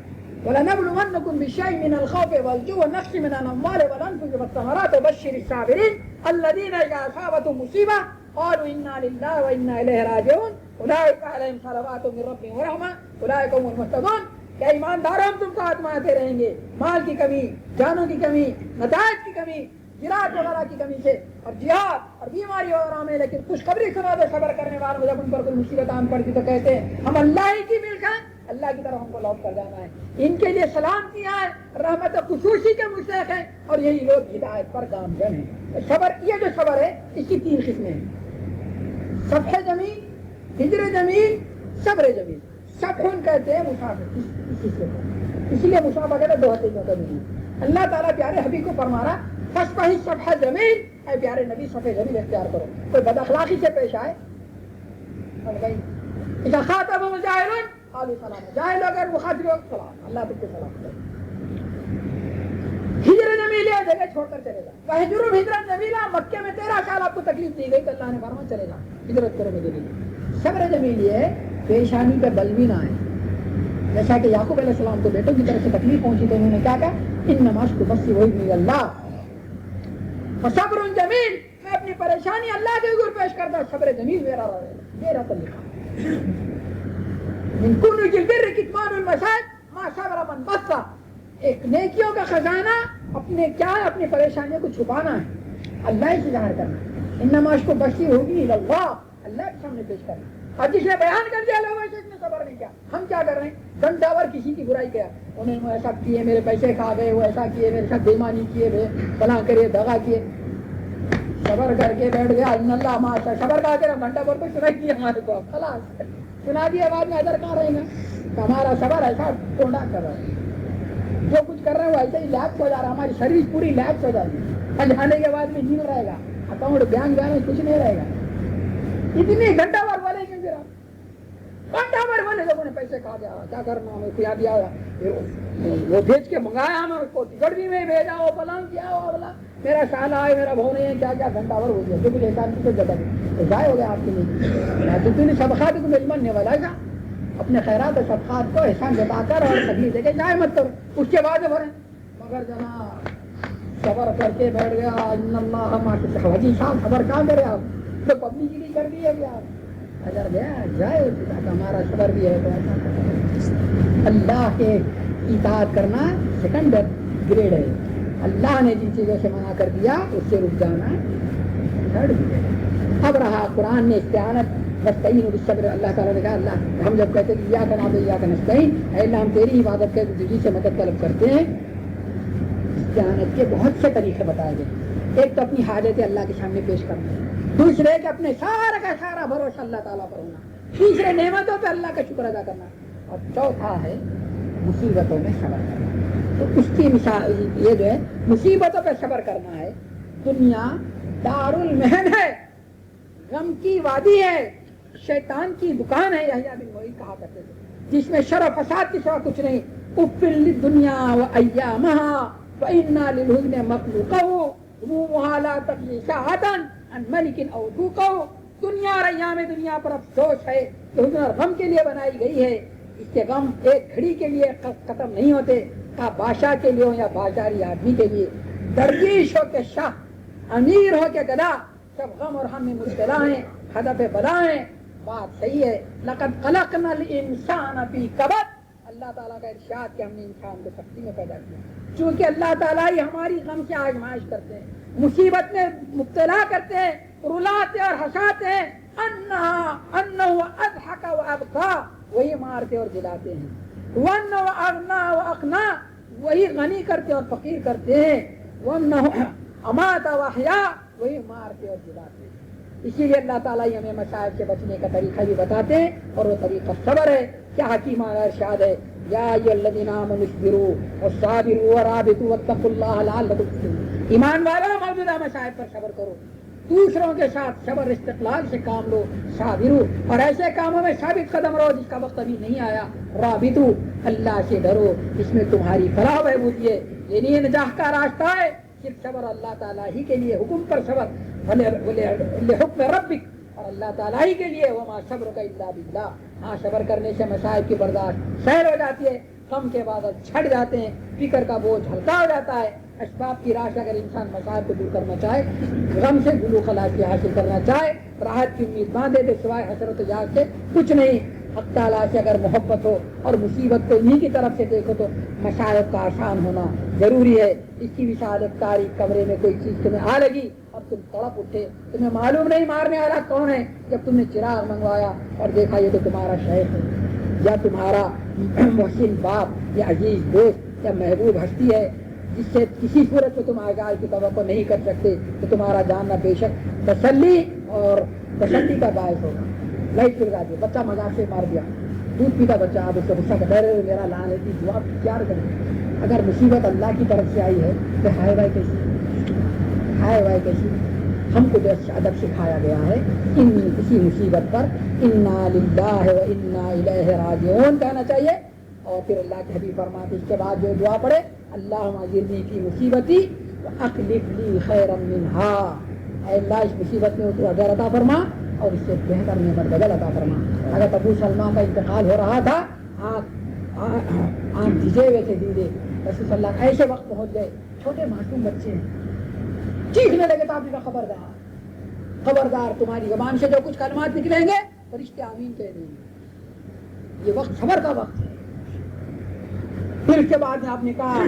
وَلَنَبْلُوَنَّكُمْ بِشَيْءٍ مِّنَ الْخَوْفِ وَالْجُوعِ وَنَقْصٍ مِّنَ الْأَمْوَالِ وَالْأَنفُسِ وَالثَّمَرَاتِ وَبَشِّرِ الصَّابِرِينَ الَّذِينَ إِذَا أَصَابَتْهُمْ مُصِيبَةٌ قَالُوا إِنَّا لِلَّهِ وَإِنَّا إِلَيْهِ رَاجِعُونَ أُولَٰئِكَ عَلَيْهِمْ صَلَوَاتٌ مِّن رَّبِّهِمْ وَرَحْمَةٌ أُولَٰئِكَ هُمُ الْمُهْتَدُونَ. کہ ایمانداروں ہم تم کو آزماتے رہیں گے، مال کی کمی، جانوں کی کمی، نتائج کی کمی، زراعت وغیرہ کی کمی سے، اور جہاد اور بیماری وغیرہ میں، لیکن خوشخبری سنا دو صبر کرنے والوں کو، جب ان پر کوئی مصیبت آن پڑتی تو کہتے ہیں ہم اللہ ہی کی ملک ہیں، اللہ کی طرف ہم کو لوٹ کر جانا ہے. ان کے لیے سلامتیاں ہیں، رحمت خصوصی کے مستحق ہیں، اور یہی لوگ ہدایت پر گامزن ہیں. صبر، یہ جو صبر ہے اس کی 3 قسمیں ہیں، صفح جمیل، ہجر جمیل، صبر جمیل. صفحن کہتے ہیں مسافر، اسی لیے مسافر کہتے ہیں 2 ہتھیلیوں کا نہیں. اللہ تعالیٰ پیارے حبیب کو فرما رہا فَاسْفَحِ الصَّفْحَ الْجَمِيلَ، اے پیارے نبی صفحہ جمیل اختیار کرو. کوئی بد اخلاقی سے پیش آئے، اذا خاطبهم الجاہلون قالوا سلاما، جاہل اگر مخاطب ہو سلام، اللہ تم کو سلام کرے. ہجر جمیل ہے، جگہ چھوڑ کر چلے جا. وَهْجُرْهُمْ هِجْرًا جَمِيلًا، مکے میں 13 سال آپ کو تکلیف دی گئی تو اللہ نے فرمایا چلے جا، ہجرت کرو میرے لیے. صبر جمیل یہ پیشانی پہ بل بھی نہ آئے. جیسا کہ یعقوب علیہ السلام کو بیٹوں کی طرف سے تکلیف پہنچی تو انہوں نے کیا کہا، انما اشکو بثی وحزنی اللہ فصبر جمیل، میں اپنی پریشانی اللہ کے حضور پیش کرتا ہوں، صبر جمیل میرا طریقہ. من کنوز البر کتمان المصائب ما صبر من بث، ایک نیکیوں کا خزانہ اپنے کیا ہے، اپنی پریشانیوں کو چھپانا ہے، اللہ ہی سے ظاہر کرنا. انما اشکو بثی وحزنی اللہ، اللہ کے سامنے پیش کرنا. اور جس نے بیان کر دیا لوگوں سے اس نے صبر نہیں کیا. ہم کیا کر رہے ہیں، گھنٹہ بھر کسی کی برائی کیا، انہوں نے ایسا کیے، میرے پیسے کھا گئے، وہ ایسا کیے، میرے ساتھ بےمانی کیے، بلا کرے، دغا کیے. صبر کر کے بیٹھ گیا، ان اللہ ماشاء، صبر کر کے گھنٹہ بھر تو سنا دیا ہمارے کو، خلاص سنا دیا، بعد میں ادھر کہاں رہے گا. ہمارا صبر ایسا ٹونڈا کر رہا ہے، جو کچھ کر رہے ہیں وہ ایسے ہی لیپس ہو جا رہا ہے، ہماری سروس پوری لیپس ہو جاتی ہے. جانے کے بعد میں نہیں رہے گا اکاؤنٹ، بینک بیلنس کچھ نہیں رہے گا. اتنی گھنٹہ بھر والے کیوں گرا، گھنٹہ بھر والے لوگوں نے پیسے کھا دیا، کیا کرنا ہمیں کیا دیا، وہ بیچ کے منگایا، ہمیں اس کو گڑبی میں بھیجا، وہ پلان کیا، وہ بولا میرا سالا ہے، میرا بہو نہیں ہے، کیا کیا گھنٹہ بھر ہو گیا، جو کچھ احسان کی کوئی جگہ نہیں، ضائع ہو گیا آپ کے لیے. تو نے صدقات کو مل نے والا تھا، اپنے خیرات اور صدقات کو احسان جتا کر اور تکلیف دے کے ضائع مت کرو، اس کے بعد بھریں. مگر جناب صبر کر کے بیٹھ گیا، ان اللہ ماشاء، حجی صاحب صبر کہاں کرے آپ، تو پبلسٹی کر دی ہے کیا، اگر گیا جائے ہمارا صبر بھی ہے تو ایسا. اللہ کے اطاعت کرنا سیکنڈ گریڈ ہے، اللہ نے جن چیزوں سے منع کر دیا اس سے رک جانا تھرڈ گریڈ. اب رہا قرآن نے استعانت نستعین بالصبر، اللہ تعالیٰ نے کہا اللہ ہم جب کہتے ہیں ایاک نعبد و ایاک نستعین، اے اللہ ہم تیری عبادت کے تجھی سے مدد طلب کرتے ہیں. استعانت کے بہت سے طریقے بتائے گئے. ایک تو اپنی حاجتیں اللہ کے سامنے پیش کرنا، دوسرے کہ اپنے سارا کا سارا بھروسہ اللہ تعالیٰ پر ہونا، تیسرے نعمتوں پہ اللہ کا شکر ادا کرنا، اور چوتھا ہے مصیبتوں میں صبر کرنا. تو اس کی مثال یہ جو ہے مصیبتوں پہ صبر کرنا ہے. دنیا دار المحن ہے، غم کی وادی ہے، شیطان کی دکان ہے، یحییٰ بن معین کہا کرتے تھے، جس میں شر و فساد کی سوا کچھ نہیں. اُفٍّ للدنیا وأيامها فإنا للحزن مخلوقه همومها لا تقضي ساعة عن ملك أو ذوقه. دنیا اور ایام دنیا پر افسوس ہے کہ حزن اور غم کے لیے بنائی گئی ہے، اس کے غم ایک گھڑی کے لیے ختم نہیں ہوتے. کا بادشاہ کے لیے ہو یا بازاری آدمی کے لیے، درویش ہو کے شاہ، امیر ہو کے گدا، سب غم اور ہم میں مبتلا ہیں، ہدف بلا ہیں۔ بات صحیح ہے، لقد خلقنا الانسان فی کبد، اللہ تعالیٰ کا ارشاد کہ ہم نے انسان کو سختی میں پیدا کیا، چونکہ اللہ تعالیٰ ہی ہماری غم سے آزمائش کرتے ہیں، مصیبت میں مبتلا کرتے ہیں، رلاتے اور ہنساتے ہیں، انہ اضحک و ابکا، وہی مارتے اور دلاتے ہیں، وانہ اغنا و اقنا، وہی غنی کرتے اور فقیر کرتے ہیں، وانہ امات و احیا، وہی مارتے اور دلاتے ہیں۔ اسی لیے اللہ تعالیٰ ہی ہمیں مصائب سے بچنے کا طریقہ بھی بتاتے ہیں، اور وہ طریقہ صبر ہے۔ کیا حکیمانہ ارشاد ہے، یا ایھا الذین آمنوا اصبروا والصابروا ورابطوا واتقوا اللہ لعلکم تفلحون، ایمان والو موجودہ مصائب پر صبر کرو، دوسروں کے ساتھ صبر استقلال سے کام لو، صابرو، اور ایسے کاموں میں ثابت قدم رہو جس کا وقت ابھی نہیں آیا، رابطو، اللہ سے ڈرو، اس میں تمہاری فلاح و بہبودی ہے، یہ نہیں نجاح کا راستہ ہے، صرف صبر اللہ تعالیٰ ہی کے لیے، حکم پر صبر، لحکم ربک، اور اللہ تعالیٰ ہی کے لیے، وما صبرک الا باللہ۔ ہاں صبر کرنے سے مصائب کی برداشت سہل ہو جاتی ہے، غم کے بعد چھٹ جاتے ہیں، فکر کا بوجھ ہلکا ہو جاتا ہے، اسباب کی راہ سے اگر انسان مصائب کو دور کرنا چاہے، غم سے گلو خلاصی حاصل کرنا چاہے، راحت کی امید باندھے تو سوائے حسرت و جاگ سے کچھ نہیں۔ حق تعالیٰ سے اگر محبت ہو اور مصیبت کو انہی کی طرف سے دیکھو تو مصائب کا آسان ہونا ضروری ہے۔ اس کی مثال ایک تاریک کمرے میں کوئی چیز تمہیں آ لگی اور تم تڑپ اٹھے، تمہیں معلوم نہیں مارنے والا کون ہے، جب تم نے چراغ منگوایا اور دیکھا یہ تو تمہارا شیخ ہے یا تمہارا محسن باپ یا عزیز دوست یا محبوب ہستی ہے جس سے کسی صورت میں تم آغاز کی توقع نہیں کر سکتے، تو تمہارا جاننا بے شک تسلی اور تسلی کا باعث ہوگا۔ لائٹ لگا دیا، بچہ مذاق سے مار دیا، دودھ پیتا بچہ، آپ اس کو غصہ کا ڈر میرا لان ہے کہ جواب کیا کریں۔ اگر مصیبت اللہ کی طرف سے آئی ہے تو ہائے بھائی کیسی، ہائے بھائی کیسی۔ ہم کو جو ادب سکھایا گیا ہے ان کسی مصیبت پر انا للہ و انا الیہ راجعون کہنا چاہیے، اور پھر اللہ کے حبیب فرماتے اس کے بعد جو دعا پڑھے، اللہم اجرنی فی مصیبتی واخلف لی خیرا منہا، اے اللہ اس مصیبت میں تو اجر عطا فرما اور اس سے بہتر نعمت بدل عطا فرما۔ اگر ابو سلمہ کا انتقال ہو رہا تھا، آنکھ بھیجے ہوئے تھے دیدے، رسول صلی اللہ علیہ وسلم ایسے وقت پہنچ گئے، چھوٹے معصوم بچے ہیں، چیخنے لگے تو آپ نے کہا خبردار خبردار، تمہاری زبان سے جو کچھ کلمات نکلیں گے فرشتے آمین کہہ دیں گے، یہ وقت صبر کا وقت ہے۔ پھر اس کے بعد میں آپ نے کہا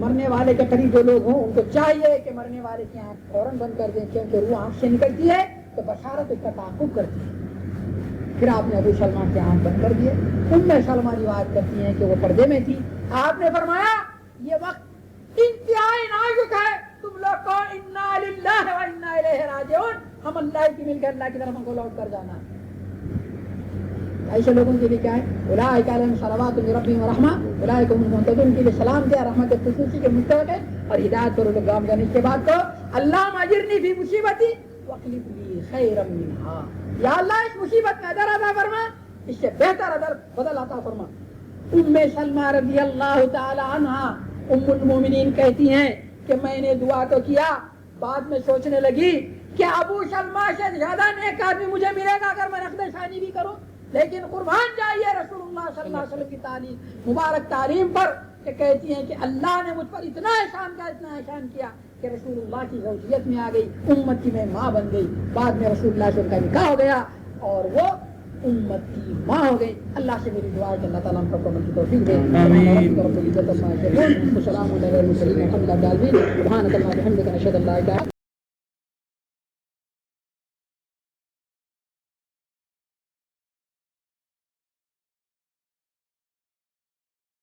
مرنے والے کے قریب جو لوگ ہوں ان کو چاہیے کہ مرنے والے کی آنکھ فوراً بند کر دیں، کیونکہ روح آنکھ سے نکلتی ہے تو بشارت اس کا تعاقب کرتی ہے۔ پھر آپ نے ابو سلمہ کی آنکھ بند کر دیے۔ ام سلمہ روایت کرتی ہیں کہ وہ پردے میں تھی، آپ نے فرمایا یہ وقت انتہائی نازک ہے، تم لوگ کو انا للہ و انا الیہ راجعون، ہم اللہ کی مل کر اللہ کی طرف ہم کو لوٹ کر جانا ہے۔ ایسے لوگوں کے لیے کیا ہے، اولئک علیہم صلوات من ربہم ورحمہ، اولئک هم المہتدون، ان کے لیے سلام دیا، رحمت خصوصی کے مستحق ہے اور ہدایت پر لوگ گام جانے۔ اس کے بعد تو اللہم اجرنی فی مصیبتی واخلف لی خیرا منہا، یا اللہ اس مصیبت میں اجر عطا فرما، اس سے بہتر اجر بدل عطا فرما۔ ام سلمہ رضی اللہ تعالی عنہا ام المومنین کہتی ہیں کہ میں نے دعا تو کیا، بعد میں سوچنے لگی کہ ابو سلمہ سے زیادہ نیک آدمی مجھے ملے گا اگر میں نقد ثانی بھی کروں، لیکن قربان جائیے رسول اللہ صلی اللہ علیہ وسلم کی تعلیم مبارک تعلیم پر کہ کہتی ہیں کہ اللہ نے مجھ پر اتنا احسان کیا کہ رسول اللہ کی زوجیت میں آ گئی، امت کی میں ماں بن گئی، بعد میں رسول اللہ سے ان کا نکاح ہو گیا اور وہ امت کی ماں ہو گئی۔ اللہ سے میری دعا ہے کہ اللہ تعالیٰ ہم کو عمل کی توفیق دے۔ سبحان اللہ